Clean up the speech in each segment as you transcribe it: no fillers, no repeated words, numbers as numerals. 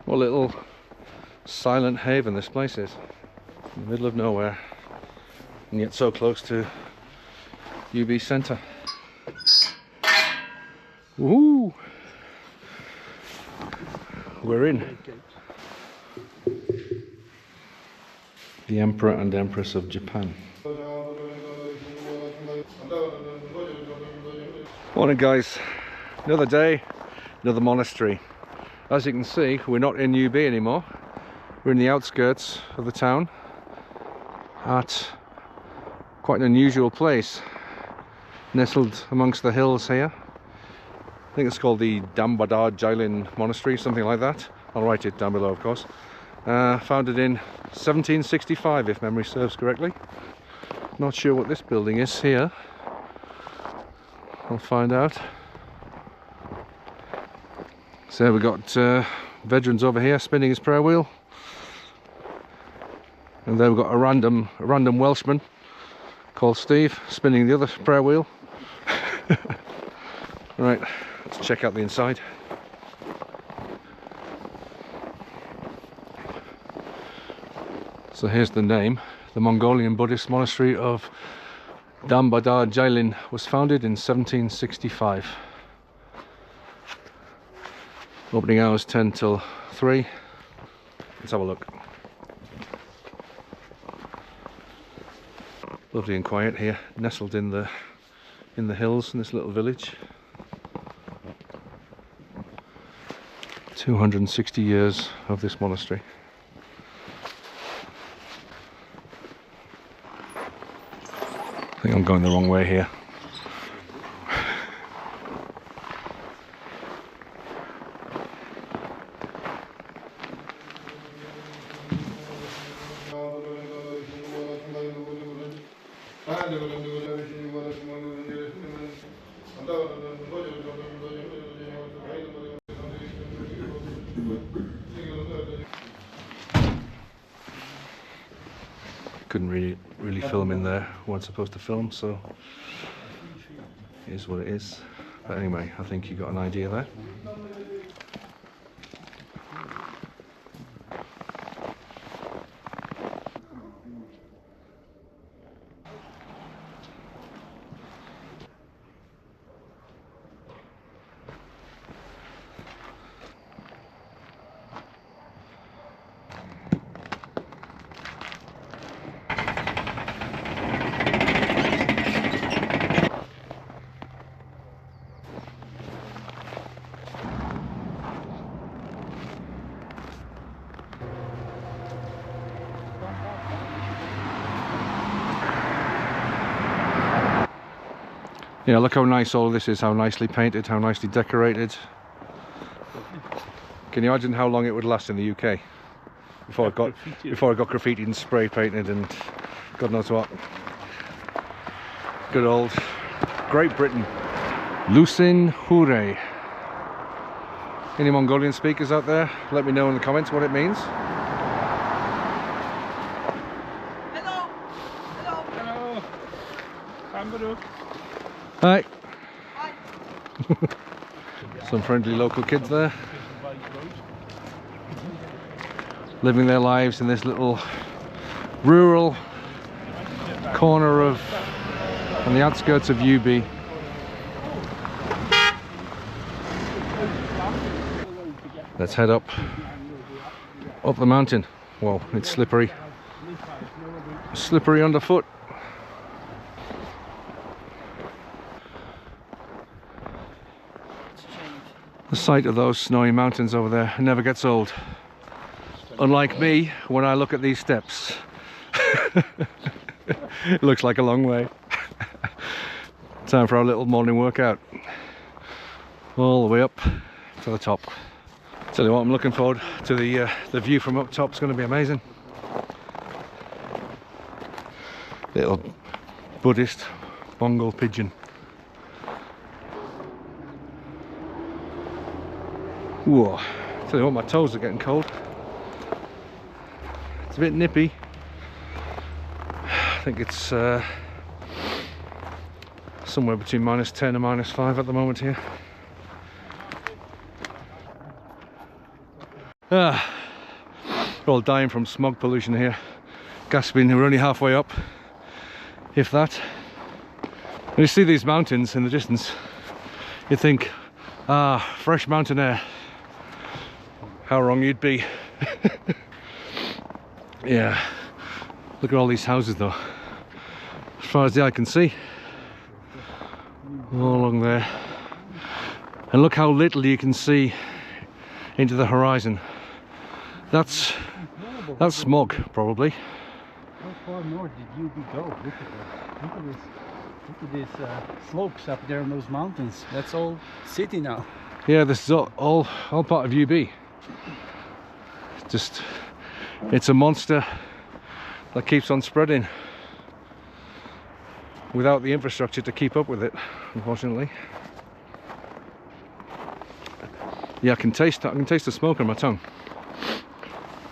What a little silent haven this place is. In the middle of nowhere. And yet so close to UB Centre. Woohoo! We're in. The Emperor and Empress of Japan. Morning guys. Another day, another monastery. As you can see, we're not in UB anymore. We're in the outskirts of the town at quite an unusual place, nestled amongst the hills here. I think it's called the Dambadarjaa Monastery, something like that. I'll write it down below, of course. Founded in 1765, if memory serves correctly. Not sure what this building is here. I'll find out. So we've got veterans over here spinning his prayer wheel. And then we've got a random Welshman called Steve spinning the other prayer wheel. Right, let's check out the inside. So here's the name. The Mongolian Buddhist monastery of Dambadarjaa was founded in 1765. Opening hours 10 till 3. Let's have a look. Lovely and quiet here, nestled in the hills in this little village. 260 years of this monastery. I think I'm going the wrong way here. Couldn't really film in there. Weren't supposed to film, so it is what it is. But anyway, I think you got an idea there. Yeah, look how nice all this is, how nicely painted, how nicely decorated. Can you imagine how long it would last in the UK before it got graffitied and spray painted and God knows what. Good old Great Britain. Lusin Hure. Any Mongolian speakers out there? Let me know in the comments what it means. Hello. Hello. Hello. Hi. Hi. Some friendly local kids there, living their lives in this little rural corner of on the outskirts of UB. Let's head up the mountain. Well, it's slippery underfoot. The sight of those snowy mountains over there never gets old. Unlike me, when I look at these steps. It looks like a long way. Time for our little morning workout. All the way up to the top. Tell you what, I'm looking forward to the view from up top. It's going to be amazing. Little Buddhist Mongol pigeon. Whoa, tell you what, my toes are getting cold. It's a bit nippy. I think it's somewhere between -10 and -5 at the moment here. We're all dying from smog pollution here. Gasping, we're only halfway up, if that. When you see these mountains in the distance, you think, ah, fresh mountain air. How wrong you'd be. Yeah, look at all these houses though, as far as the eye can see, all along there. And look how little you can see into the horizon. That's smog, probably. How far north did you go? Look at this slopes up there in those mountains. That's all city now. Yeah, this is all part of UB. Just, it's a monster that keeps on spreading without the infrastructure to keep up with it, unfortunately. Yeah, I can taste the smoke on my tongue.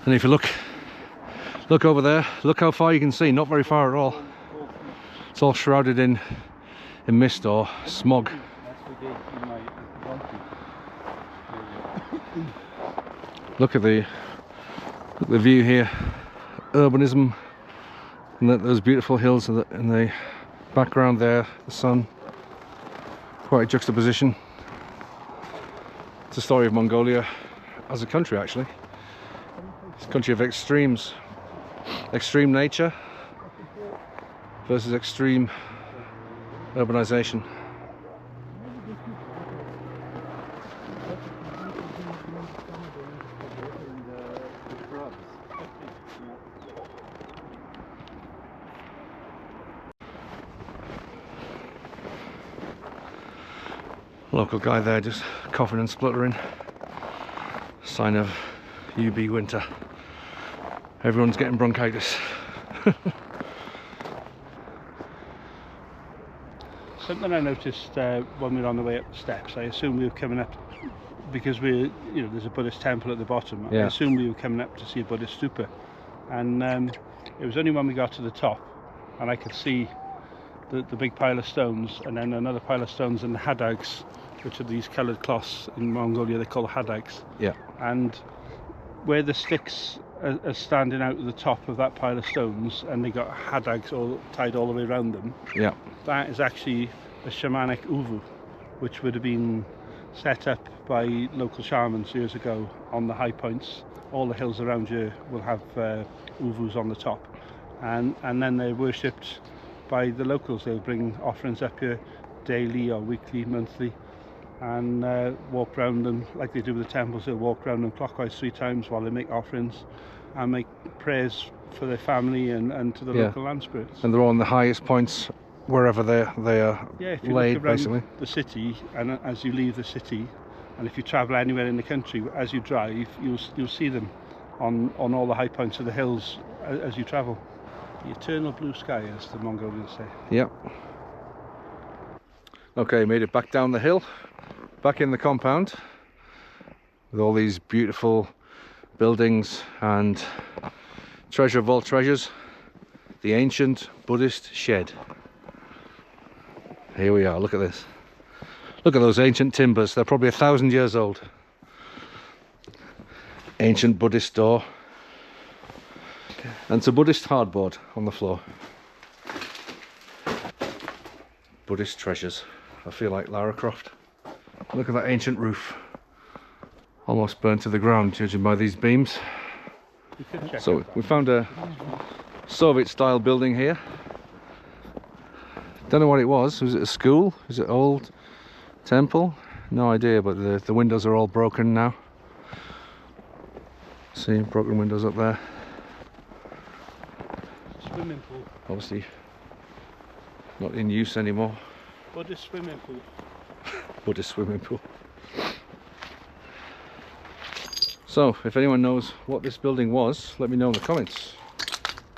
And if you look over there, look how far you can see. Not very far at all. It's all shrouded in mist or smog. Look at the view here. Urbanism, and those beautiful hills in the background there. The sun. Quite a juxtaposition. It's a story of Mongolia as a country, actually. It's a country of extremes. Extreme nature versus extreme urbanization. Local guy there just coughing and spluttering. Sign of UB winter. Everyone's getting bronchitis. Something I noticed when we were on the way up the steps, I assumed we were coming up because there's a Buddhist temple at the bottom. Yeah. I assumed we were coming up to see a Buddhist stupa, and it was only when we got to the top and I could see the big pile of stones, and then another pile of stones and the hadags, which are these coloured cloths in Mongolia. They call hadags. Yeah. And where the sticks are standing out at the top of that pile of stones, and they got hadags all tied all the way around them. Yeah. That is actually a shamanic uvu, which would have been set up by local shamans years ago on the high points. All the hills around you will have uvus on the top, and then they're worshipped by the locals. They'll bring offerings up here daily or weekly, monthly, and walk around them like they do with the temples. They'll walk around them clockwise 3 times while they make offerings and make prayers for their family and to the local land spirits. And they're all on the highest points wherever they are if you laid, look around basically. The city, and as you leave the city, and if you travel anywhere in the country, as you drive, you'll see them on all the high points of the hills as you travel. The eternal blue sky, as the Mongolians say. Yep. Okay, made it back down the hill, back in the compound with all these beautiful buildings and treasure of all treasures, the ancient Buddhist shed. Here we are, look at this. Look at those ancient timbers, they're probably 1,000 years old. Ancient Buddhist door. And it's a Buddhist hardboard on the floor. Buddhist treasures. I feel like Lara Croft. Look at that ancient roof. Almost burnt to the ground, judging by these beams. So we found a Soviet style building here. Don't know what it was. Was it a school? Is it old temple? No idea, but the windows are all broken now. See, broken windows up there. Swimming pool. Obviously not in use anymore. Buddhist swimming pool. Buddhist swimming pool. So, if anyone knows what this building was, let me know in the comments.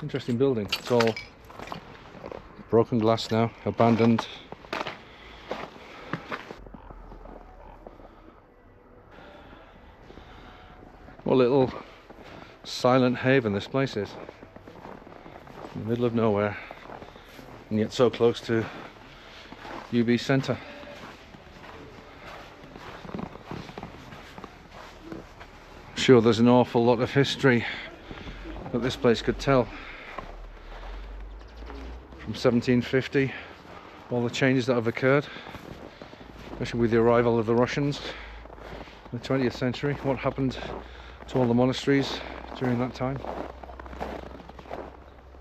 Interesting building. It's all broken glass now, abandoned. What a little silent haven this place is. In the middle of nowhere, and yet so close to UB Centre. sure there's an awful lot of history that this place could tell. From 1750, all the changes that have occurred, especially with the arrival of the Russians in the 20th century. What happened to all the monasteries during that time?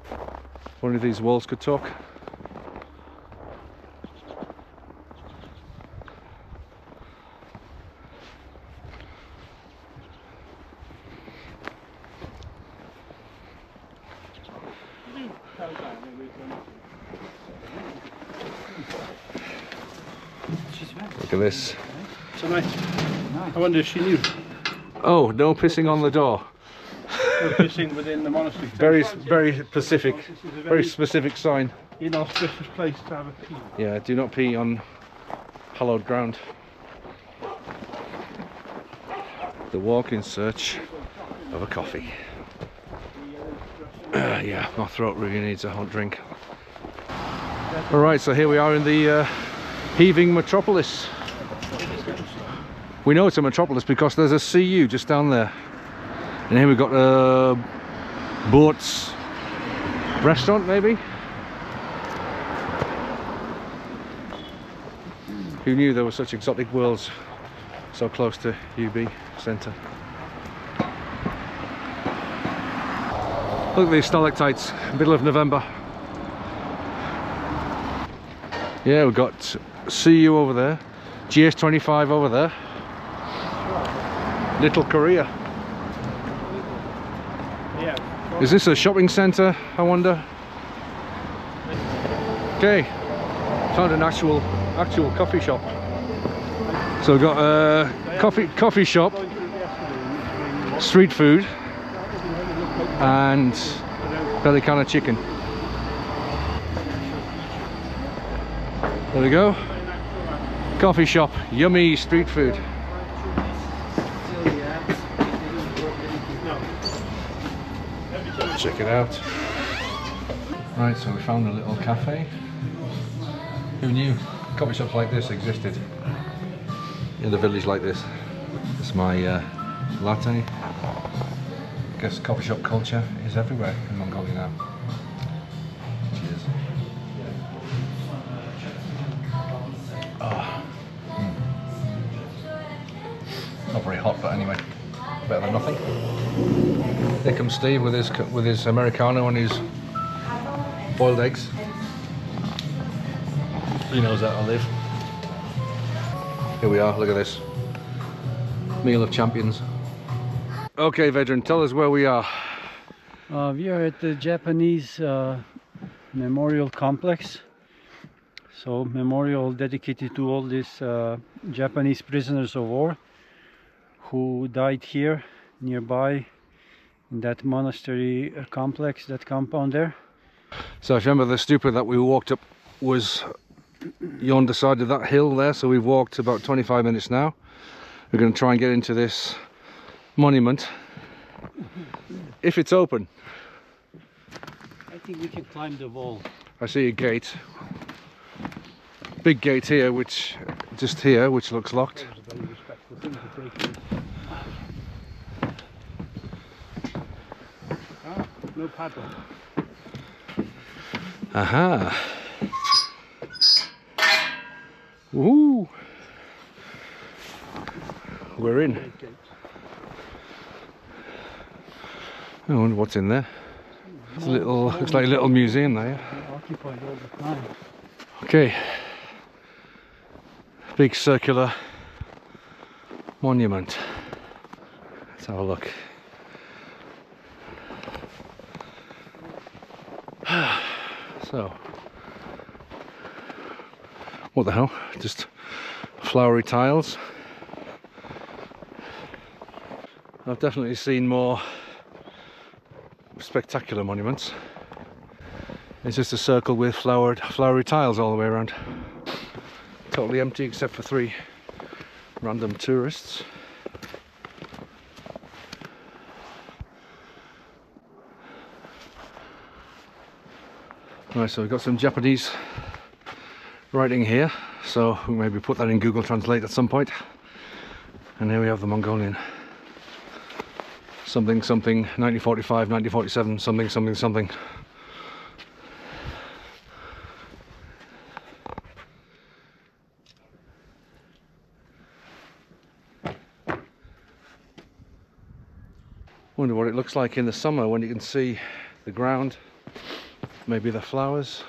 If only these walls could talk. Look at this. So nice. I wonder if she knew. Oh, no pissing on the door. No pissing within the monastery. Very specific. Very specific sign. Inauspicious place to have a pee. Yeah, do not pee on hallowed ground. The walk in search of a coffee. Yeah, my throat really needs a hot drink. Alright, so here we are in the Heaving Metropolis. We know it's a metropolis because there's a CU just down there. And here we've got a boats restaurant, maybe? Who knew there were such exotic worlds so close to UB Centre? Look at these stalactites, middle of November. Yeah, we've got CU over there, GS25 over there, Little Korea. Yeah. Is this a shopping centre, I wonder? Okay, found an actual coffee shop. So we've got a coffee shop, street food, and Pelicana chicken. There we go. Coffee shop, yummy street food. Check it out. Right, so we found a little cafe. Who knew coffee shops like this existed in a village like this? This is my latte. I guess coffee shop culture is everywhere in Mongolia now. Cheers. Oh. Not very hot, but anyway, better than nothing. Here comes Steve with his Americano and his boiled eggs. He knows how to live. Here we are, look at this. Meal of champions. Okay, Vedran, tell us where we are. We are at the Japanese memorial complex. So, memorial dedicated to all these Japanese prisoners of war who died here nearby in that monastery complex, that compound there. So if you remember, the stupa that we walked up was yonder side of that hill there, so we've walked about 25 minutes now. We're going to try and get into this monument if it's open. I think we can climb the wall. I see a gate, big gate here, which looks locked. No padlock. Aha. Woohoo! We're in. I wonder what's in there. It's a little, looks like a little museum there. Occupied all the time. Okay. Big circular monument. Let's have a look. So, what the hell? Just flowery tiles. I've definitely seen more spectacular monuments. It's just a circle with flowery tiles all the way around. Totally empty except for 3 random tourists. Right, so we've got some Japanese writing here, so we'll maybe put that in Google Translate at some point. And here we have the Mongolian. something something 1945, 1947, something something something. Wonder what it looks like in the summer when you can see the ground, maybe the flowers.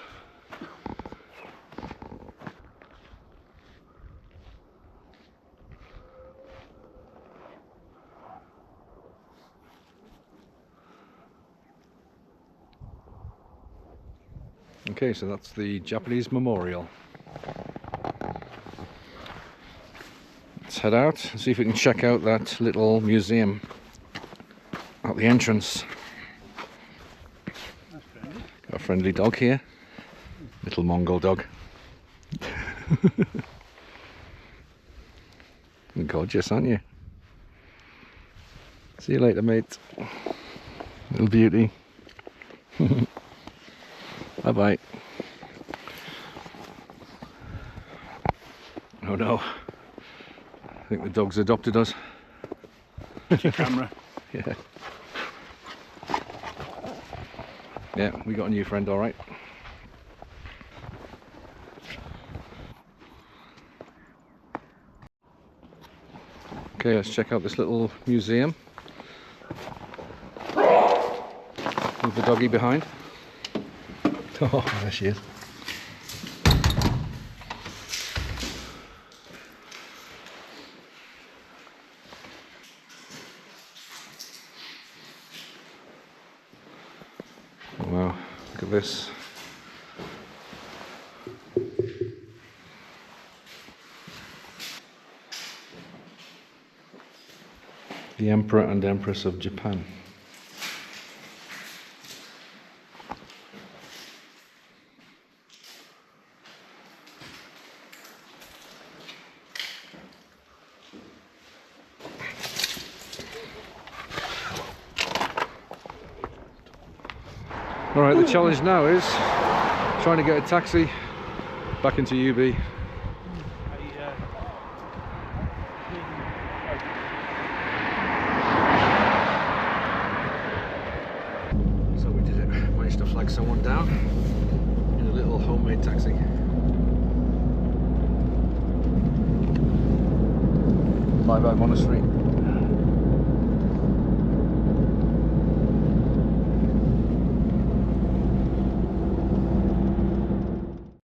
Okay, so that's the Japanese memorial. Let's head out and see if we can check out that little museum at the entrance. Got a friendly dog here, little Mongol dog. Gorgeous, aren't you? See you later, mate. Little beauty. Bye bye. Oh no, I think the dog's adopted us. It's your camera. Yeah. Yeah, we got a new friend, all right. Okay, let's check out this little museum. Leave the doggy behind. Oh, there she is. Oh, wow, look at this. The Emperor and Empress of Japan. Alright, the challenge now is trying to get a taxi back into UB. So we did it, managed to flag someone down in a little homemade taxi. Bye bye Monastery.